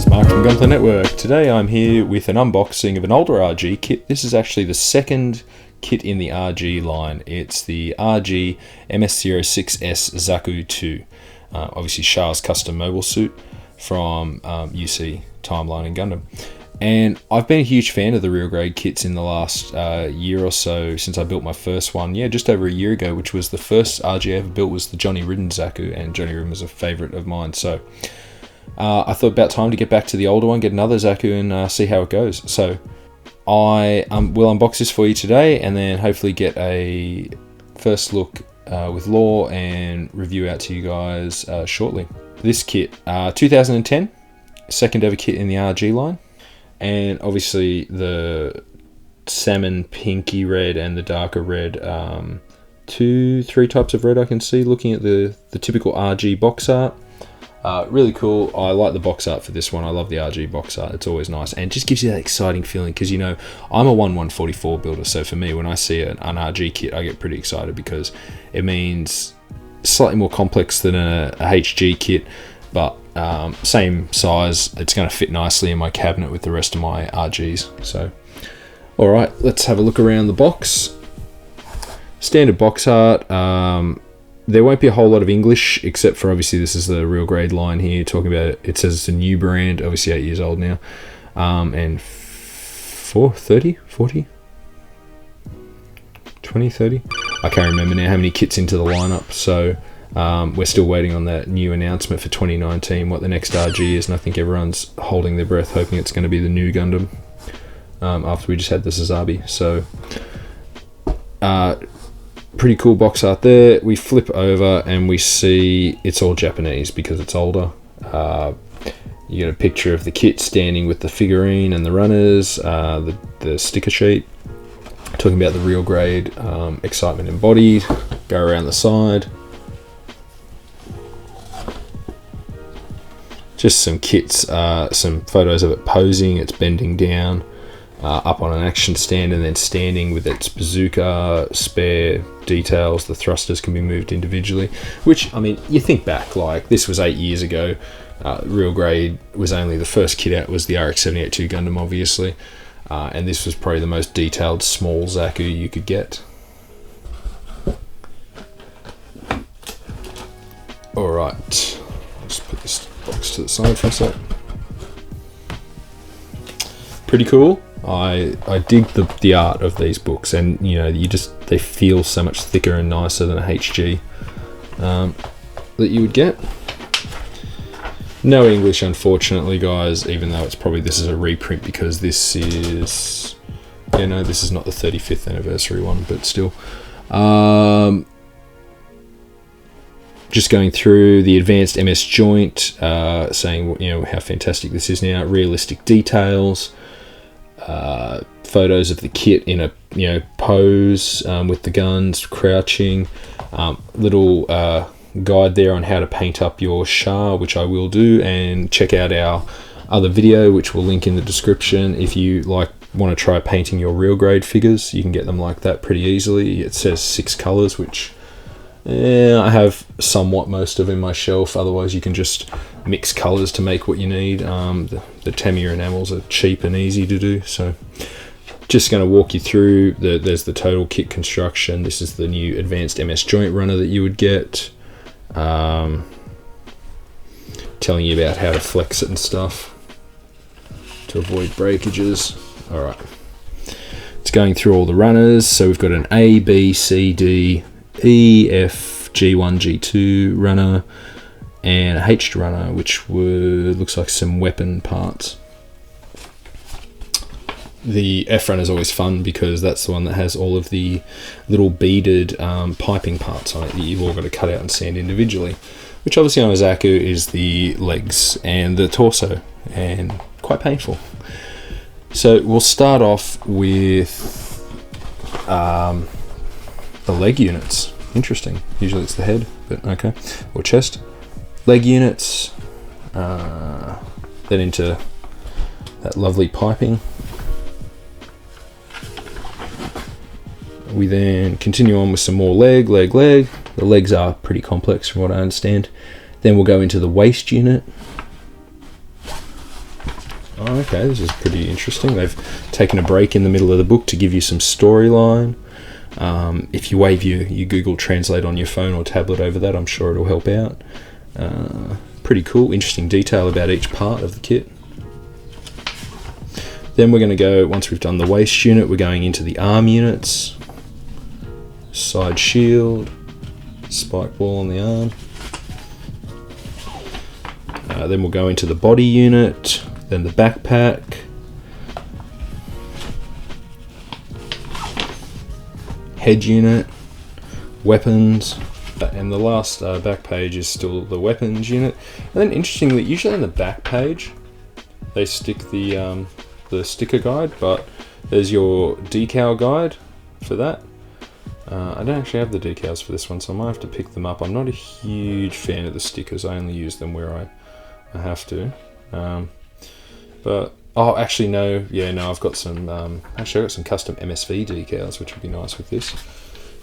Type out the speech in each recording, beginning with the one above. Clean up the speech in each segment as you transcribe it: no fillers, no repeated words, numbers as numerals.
guys, Mark from Gunpla Network. Today I'm here with an unboxing of an older RG kit. This is actually the second kit in the RG line. It's the RG MS06S Zaku 2. Obviously Char's custom mobile suit from UC Timeline and Gundam. And I've been a huge fan of the real grade kits in the last year or so since I built my first one. Yeah, just over a year ago, which was the first RG I ever built was the Johnny Ridden Zaku, and Johnny Ridden was a favourite of mine. So I thought about time to get back to the older one, get another Zaku and see how it goes. So I will unbox this for you today and then hopefully get a first look with lore and review out to you guys shortly. This kit, 2010, second ever kit in the RG line. And obviously the salmon pinky red and the darker red, three types of red I can see looking at the typical RG box art. Really cool. I like the box art for this one. I love the RG box art. It's always nice and just gives you that exciting feeling because, you know, I'm a 1/144 builder, so for me when I see an RG kit I get pretty excited because it means slightly more complex than a HG kit, but same size. It's going to fit nicely in my cabinet with the rest of my RGs. So alright, let's have a look around the box. Standard box art. There won't be a whole lot of English, except for obviously this is the real grade line here, talking about it says it's a new brand, obviously 8 years old now, and 30, 40, 20, 30, I can't remember now how many kits into the lineup, so we're still waiting on that new announcement for 2019, what the next RG is, and I think everyone's holding their breath hoping it's going to be the new Gundam, after we just had the Zazabi. So pretty cool box art there. We flip over and we see it's all Japanese because it's older. You get a picture of the kit standing with the figurine and the runners, the sticker sheet, talking about the real grade, excitement embodied, go around the side. Just some kits, some photos of it posing, it's bending down, up on an action stand and then standing with its bazooka, spare details. The thrusters can be moved individually, which, I mean, you think back, like this was 8 years ago. Real grade was only the first kit out was the RX-78-2 Gundam, obviously, and this was probably the most detailed small Zaku you could get. Alright, let's put this box to the side for a sec. Pretty cool. I dig the art of these books, and you know, they feel so much thicker and nicer than a HG that you would get. No English, unfortunately, guys, even though this is a reprint because this is, you know, this is not the 35th anniversary one, but still. Just going through the advanced MS joint, saying, you know, how fantastic this is now, realistic details. Photos of the kit in a, you know, pose with the guns crouching, little guide there on how to paint up your Char, which I will do, and check out our other video which we'll link in the description. If you want to try painting your real grade figures, you can get them like that pretty easily. It says 6 colors, which I have somewhat most of in my shelf. Otherwise you can just mix colors to make what you need. The Tamiya enamels are cheap and easy to do, so just going to walk you through there's the total kit construction. This is the new advanced MS joint runner that you would get, telling you about how to flex it and stuff to avoid breakages. Alright, it's going through all the runners. So we've got an A, B, C, D, E, F, G1, G2 runner, and a H runner, which looks like some weapon parts. The F runner is always fun because that's the one that has all of the little beaded piping parts on it that you've all got to cut out and sand individually, which obviously on a Zaku is the legs and the torso, and quite painful. So we'll start off with the leg units. Interesting. Usually it's the head, but okay. Or chest. Leg units. Then into that lovely piping. We then continue on with some more leg. The legs are pretty complex from what I understand. Then we'll go into the waist unit. Oh, okay, this is pretty interesting. They've taken a break in the middle of the book to give you some storyline. If you wave your Google Translate on your phone or tablet over that, I'm sure it'll help out. Pretty cool, interesting detail about each part of the kit. Then we're going to go, once we've done the waist unit, we're going into the arm units. Side shield, spike ball on the arm. Then we'll go into the body unit, then the backpack. Head unit, weapons, and the last back page is still the weapons unit. And then interestingly, usually on the back page, they stick the sticker guide, but there's your decal guide for that. I don't actually have the decals for this one, so I might have to pick them up. I'm not a huge fan of the stickers. I only use them where I have to. But oh, actually no, yeah, no, I've got some. Actually, I've got some custom MSV decals, which would be nice with this.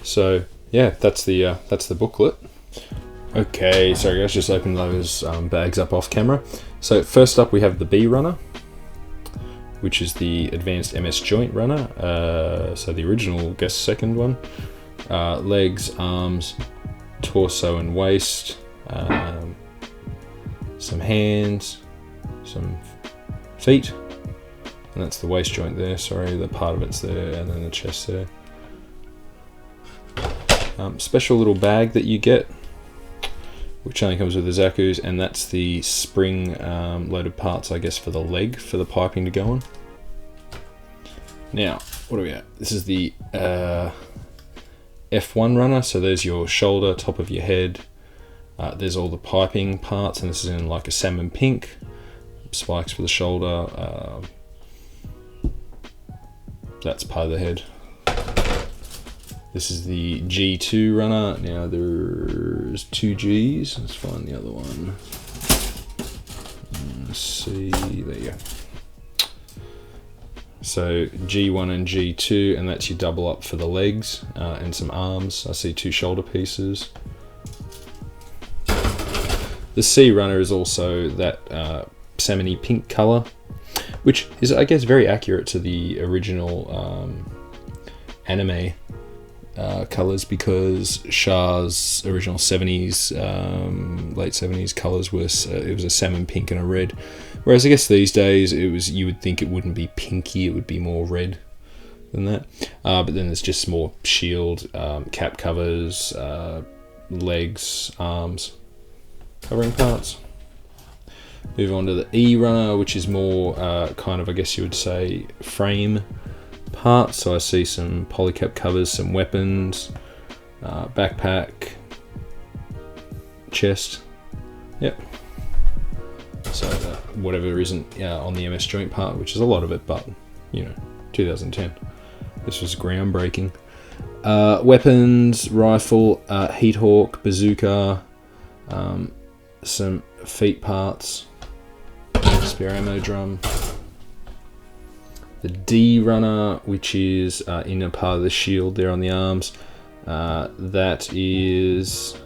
So yeah, that's the booklet. Okay, sorry guys, just opened those bags up off camera. So first up, we have the B runner, which is the advanced MS joint runner. So the original, I guess, second one. Legs, arms, torso, and waist. Some hands, some feet, and that's the waist joint there. Sorry, the part of it's there, and then the chest there. Special little bag that you get, which only comes with the Zakus, and that's the spring loaded parts, I guess, for the leg, for the piping to go on. Now, what are we at? This is the F1 runner, so there's your shoulder, top of your head. There's all the piping parts, and this is in like a salmon pink. Spikes for the shoulder. That's part of the head. This is the G2 runner. Now there's two Gs. Let's find the other one. Let's see. There you go. So G1 and G2, and that's your double up for the legs and some arms. I see two shoulder pieces. The C runner is also that salmony pink color, which is, I guess, very accurate to the original anime colors, because Char's original 70s, late 70s colors was it was a salmon pink and a red, whereas I guess these days you would think it wouldn't be pinky, it would be more red than that. But then there's just more shield, cap covers, legs, arms, covering parts. Move on to the E runner, which is more kind of, I guess you would say, frame parts. So I see some polycap covers, some weapons, backpack, chest. Yep. So whatever isn't on the MS joint part, which is a lot of it, but you know, 2010. This was groundbreaking. Weapons, rifle, heat hawk, bazooka, some feet parts, spare ammo drum. The D runner, which is inner part of the shield there on the arms, that is,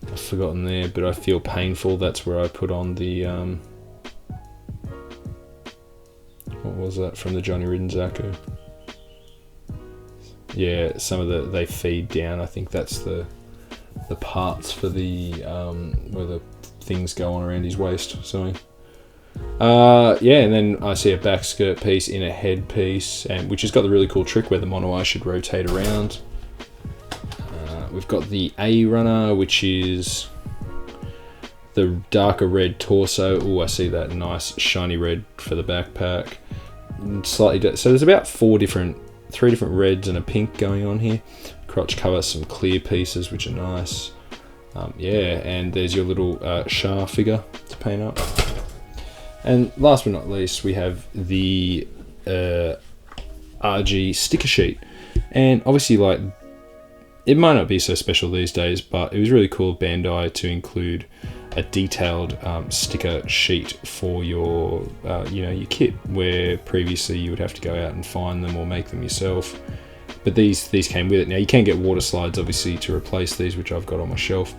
I've forgotten there, but I feel painful. That's where I put on the what was that from the Johnny Ridden Zaku? Yeah, some of they feed down. I think that's the parts for the where the things go on around his waist. Sorry. Yeah, and then I see a back skirt piece in a head piece, and which has got the really cool trick where the mono eye should rotate around. We've got the A runner, which is the darker red torso. Oh, I see that nice shiny red for the backpack. Slightly so there's about three different reds and a pink going on here. Crotch cover, some clear pieces, which are nice. Yeah, and there's your little Char figure to paint up. And last but not least, we have the RG sticker sheet. And obviously, like, it might not be so special these days, but it was really cool of Bandai to include a detailed sticker sheet for your, your kit, where previously you would have to go out and find them or make them yourself. But these came with it. Now you can get water slides, obviously, to replace these, which I've got on my shelf.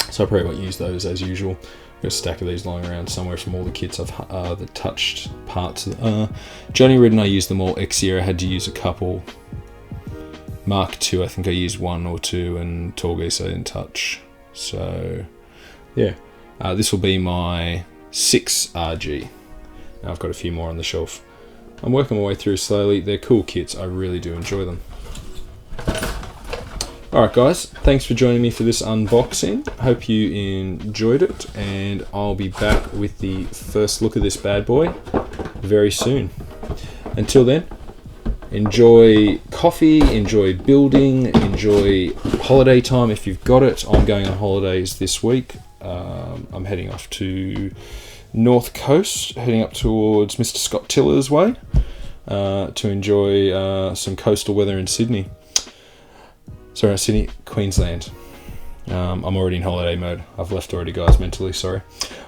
So I probably won't use those as usual. Got a stack of these lying around somewhere from all the kits I've the touched parts. Johnny Ridden, I used them all. X-Era had to use a couple. Mark II, I think I used 1 or 2, and Torgeese I didn't touch. So, yeah. This will be my 6 RG. Now I've got a few more on the shelf. I'm working my way through slowly. They're cool kits. I really do enjoy them. Alright guys, thanks for joining me for this unboxing. Hope you enjoyed it, and I'll be back with the first look of this bad boy very soon. Until then, enjoy coffee, enjoy building, enjoy holiday time if you've got it. I'm going on holidays this week. I'm heading off to North Coast, heading up towards Mr. Scott Tiller's way to enjoy some coastal weather in Sydney. Sorry, not Sydney, Queensland. I'm already in holiday mode. I've left already, guys, mentally, sorry.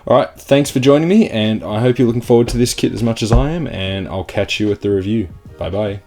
Alright, thanks for joining me, and I hope you're looking forward to this kit as much as I am, and I'll catch you at the review. Bye-bye.